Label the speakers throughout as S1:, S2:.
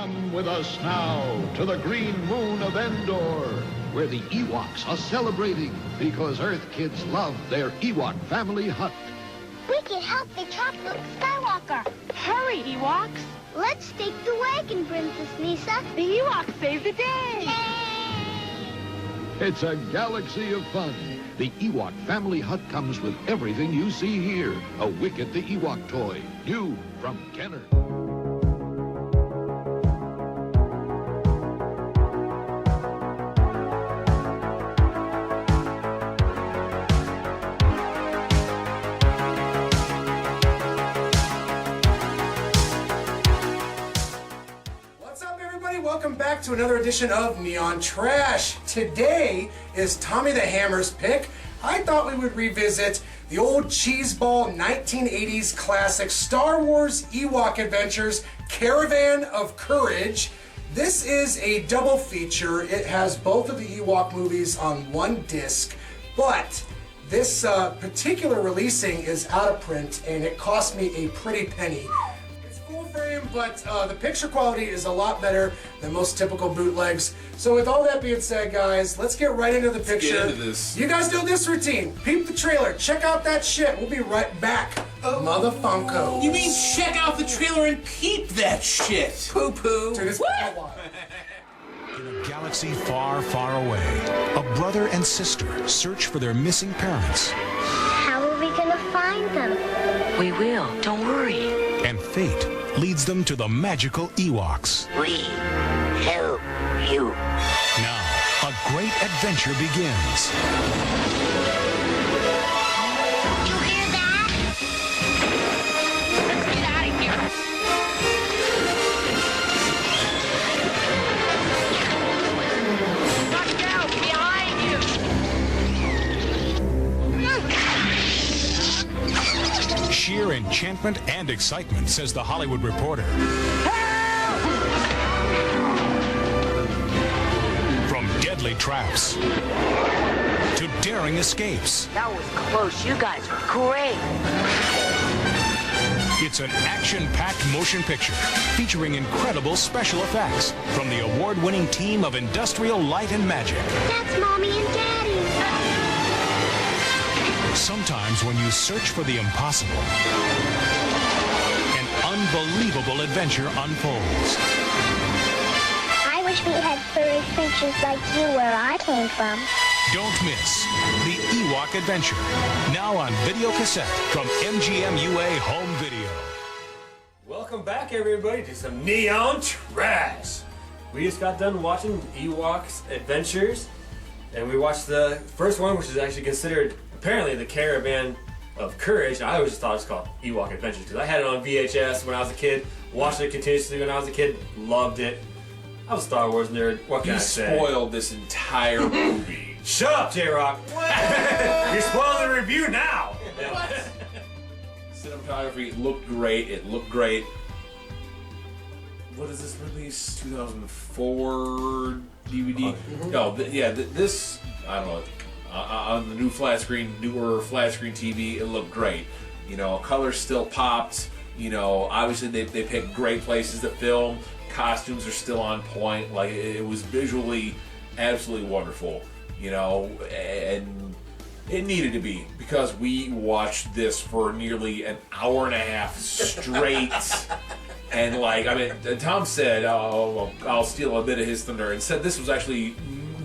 S1: Come with us now to the green moon of Endor, where the Ewoks are celebrating because Earth kids love their Ewok family hut.
S2: We can help the trap Luke Skywalker.
S3: Hurry, Ewoks.
S2: Let's take the wagon, Princess Nisa.
S3: The Ewoks save the day.
S1: It's a galaxy of fun. The Ewok family hut comes with everything you see here. A Wicket the Ewok toy, new from Kenner.
S4: Welcome back to another edition of Neon Trash. Today is Tommy the Hammer's pick. I thought we would revisit the old cheeseball 1980s classic Star Wars Ewok Adventures Caravan of Courage. This is a double feature. It has both of the Ewok movies on one disc, but this particular releasing is out of print and it cost me a pretty penny. But the picture quality is a lot better than most typical bootlegs. So with all that being said, guys, let's get right into the picture.
S5: Get into this.
S4: You guys do this routine. Peep the trailer. Check out that shit. We'll be right back. Motherfunko.
S5: You mean check out the trailer and peep that shit? Poo-poo.
S4: Dude, it's been a while.
S6: In a galaxy far, far away, a brother and sister search for their missing parents.
S2: How are we gonna find them?
S3: We will. Don't worry.
S6: And fate leads them to the magical Ewoks.
S3: We help you.
S6: Now, a great adventure begins.
S2: You hear that?
S3: Let's get out of here. Watch out! Behind you!
S6: Sheer enchantment and excitement, says the Hollywood Reporter. From deadly traps to daring escapes.
S3: That was close. You guys were great.
S6: It's an action-packed motion picture featuring incredible special effects from the award-winning team of Industrial Light and Magic.
S2: That's Mommy and Daddy.
S6: Sometimes when you search for the impossible, an unbelievable adventure unfolds.
S2: I wish we had furry creatures like you where I came from.
S6: Don't miss the Ewok Adventure, now on video cassette from MGM UA Home Video.
S7: Welcome back, everybody, to some Neon Trash. We just got done watching Ewoks Adventures, and we watched the first one, which is actually considered apparently the Caravan of Courage. I always just thought it was called Ewok Adventures because I had it on VHS when I was a kid, watched it continuously when I was a kid, loved it. I was a Star Wars nerd. What can I say?
S5: You spoiled this entire movie.
S7: Shut up, J-Rock. You're spoiling the review now.
S5: Cinematography looked great. It looked great. What is this release? 2004 DVD? No, this, I don't know. On the newer flat screen TV, it looked great. You know, colors still popped. You know, obviously they picked great places to film. Costumes are still on point. Like, it was visually absolutely wonderful. You know, and it needed to be because we watched this for nearly an hour and a half straight. And like, I mean, Tom said, I'll steal a bit of his thunder, and said this was actually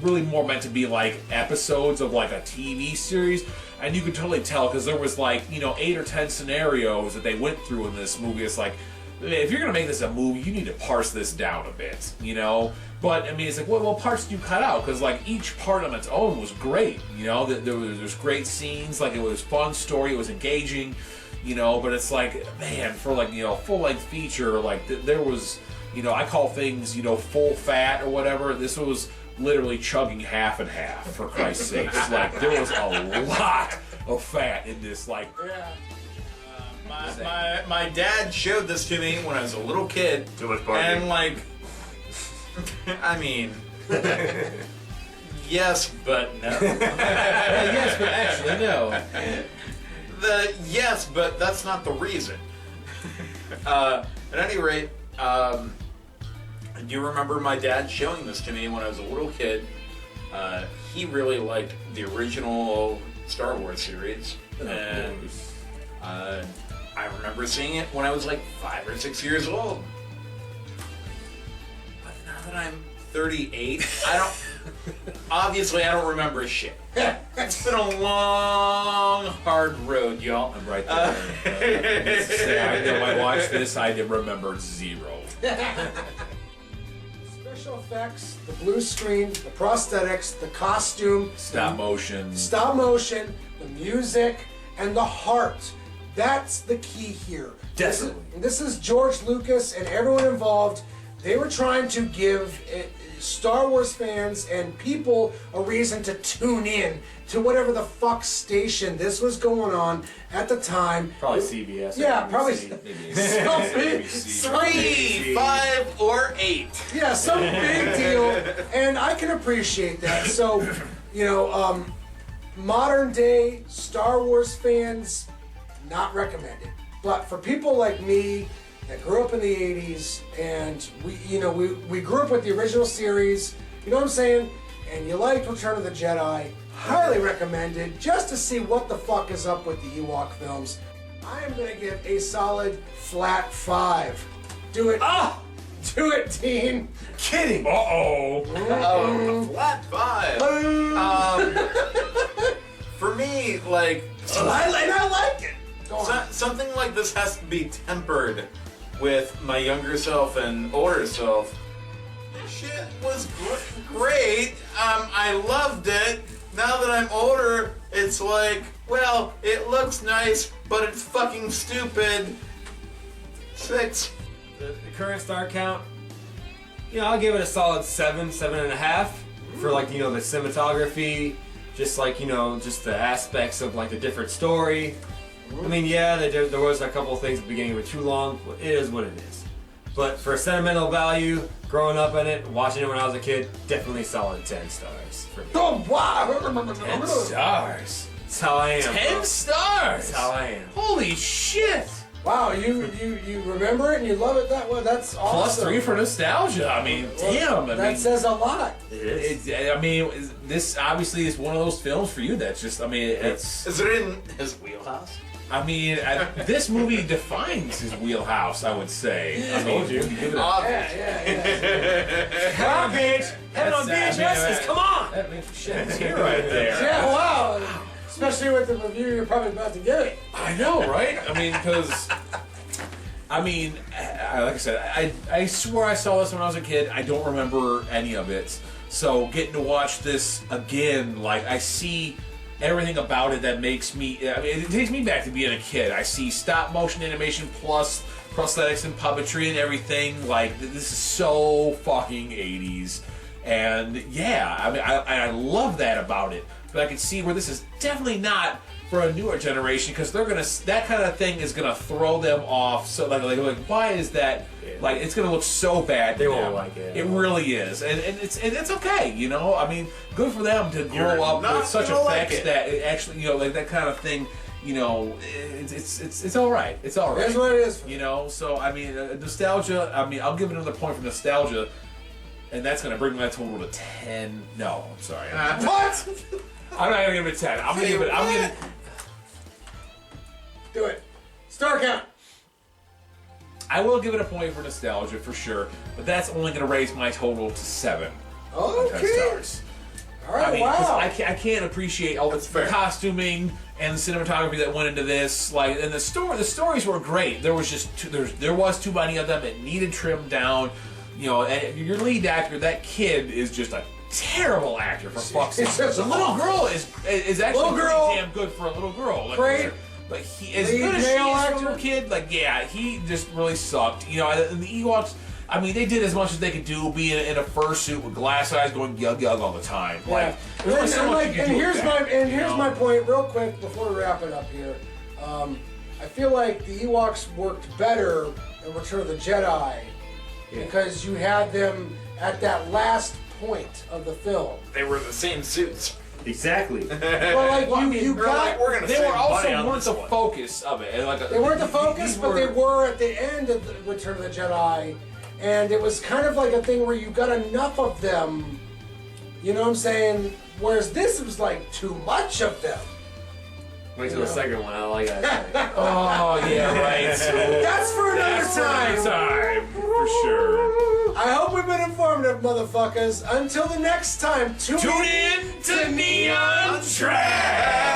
S5: really more meant to be like episodes of like a TV series, and you could totally tell because there was like, you know, 8 or 10 scenarios that they went through in this movie. It's like, if you're gonna make this a movie, you need to parse this down a bit, you know. But I mean, it's like, what parts do you cut out? Because like each part on its own was great, you know. There's great scenes, like it was fun story, it was engaging, you know. But it's like, man, for like, you know, full-length feature, like there was, you know, I call things, you know, full fat or whatever. This was literally chugging half and half, for Christ's sakes. Like, there was a lot of fat in this, like...
S8: Yeah. My dad showed this to me when I was a little kid.
S7: Too much party.
S8: And, like... I mean... yes, but no.
S5: Yes, but actually, no.
S8: Yes, but that's not the reason. At any rate, I do remember my dad showing this to me when I was a little kid. He really liked the original Star Wars series. And I remember seeing it when I was like 5 or 6 years old. But now that I'm 38, obviously I don't remember shit. It's been a long, hard road, y'all.
S5: I'm right there. I know I watched this, I did remember zero.
S4: Special effects, the blue screen, the prosthetics, the costume,
S5: Stop motion.
S4: the music, and the heart. That's the key here.
S7: Definitely.
S4: This is George Lucas and everyone involved. They were trying to give Star Wars fans and people a reason to tune in to whatever the fuck station this was going on at the time.
S7: Probably CBS.
S4: Yeah, probably.
S5: Maybe
S8: 3, 5, or 8.
S4: Yeah, some big deal, and I can appreciate that. So, modern day Star Wars fans, not recommended. But for people like me that grew up in the 80s and we grew up with the original series, you know what I'm saying? And you liked Return of the Jedi, highly recommended just to see what the fuck is up with the Ewok films. I am going to give a solid flat 5. Do it. Do it, Dean.
S7: Kidding.
S8: Flat 5. For me, like,
S4: I like it. Go on.
S8: something like this has to be tempered with my younger self and older self. Shit was great. I loved it. Now that I'm older, it's like, well, it looks nice, but it's fucking stupid. 6.
S7: The current star count, I'll give it a solid 7, 7.5 for like, the cinematography, just like, just the aspects of like the different story. I mean, yeah, there was a couple of things at the beginning that were too long, but it is what it is. But for sentimental value, growing up in it, watching it when I was a kid, definitely solid 10 stars for me.
S4: Oh, wow.
S5: 10 stars.
S7: That's how I am.
S5: 10 stars.
S7: That's how I am.
S5: Holy shit.
S4: Wow, you remember it and you love it that way. That's awesome.
S5: +3 for nostalgia. I mean, damn.
S4: That says a lot.
S5: This obviously is one of those films for you that's just, it's...
S8: Is it in his wheelhouse?
S5: This movie defines his wheelhouse, I would say. I told you.
S4: Yeah.
S7: Come on, bitch. Have it on VHSs. Come on.
S5: Shit, it's here right there.
S4: Yeah, wow. Especially with the review you're probably about to give it.
S5: I know, right? like I said, I swore I saw this when I was a kid. I don't remember any of it. So getting to watch this again, like I see everything about it that makes me, it takes me back to being a kid. I see stop motion animation plus prosthetics and puppetry and everything. Like, this is so fucking 80s. And yeah, I love that about it. But I can see where this is definitely not for a newer generation, because they're gonna, that kind of thing is gonna throw them off. So like why is that? Like, it's gonna look so bad.
S7: They won't like it.
S5: It really is, and it's okay. Good for them to grow up with such effects that it actually, like that kind of thing. It's all right. It's all right.
S4: That's what it is.
S5: So nostalgia. I'll give it another point for nostalgia, and that's gonna bring my total to 10. No, I'm sorry.
S4: What?
S5: I'm not gonna give it a 10. I'm gonna.
S4: Do it. Star count.
S5: I will give it a point for nostalgia for sure, but that's only going to raise my total to 7.
S4: Okay.
S5: 10 stars.
S4: All right. Wow.
S5: I can't appreciate all the costuming and the cinematography that went into this. Like, and the stories were great. There was just there was too many of them. It needed trimmed down. And your lead actor, that kid, is just a terrible actor, for fuck's sake. The little girl is actually pretty damn good for a little girl. Like,
S4: great.
S5: But he, as good as she is for a little kid, he just really sucked. And the Ewoks, they did as much as they could do, being in a fursuit with glass eyes, going yug yug all the time.
S4: Yeah. Here's my point, real quick, before we wrap it up here. I feel like the Ewoks worked better in Return of the Jedi because you had them at that last point of the film.
S8: They were the same suits.
S7: Exactly.
S4: Well,
S5: they were also weren't the focus of it.
S4: They weren't the focus, but they were at the end of the Return of the Jedi. and it was kind of like a thing where you got enough of them. You know what I'm saying? Whereas this was like too much of them.
S7: Wait till the second one. I like that.
S5: Oh, yeah, right. So
S4: That's for another time.
S5: for sure.
S4: I hope we've been informative, motherfuckers. Until the next time, tune
S5: Tune in to Neon Trash.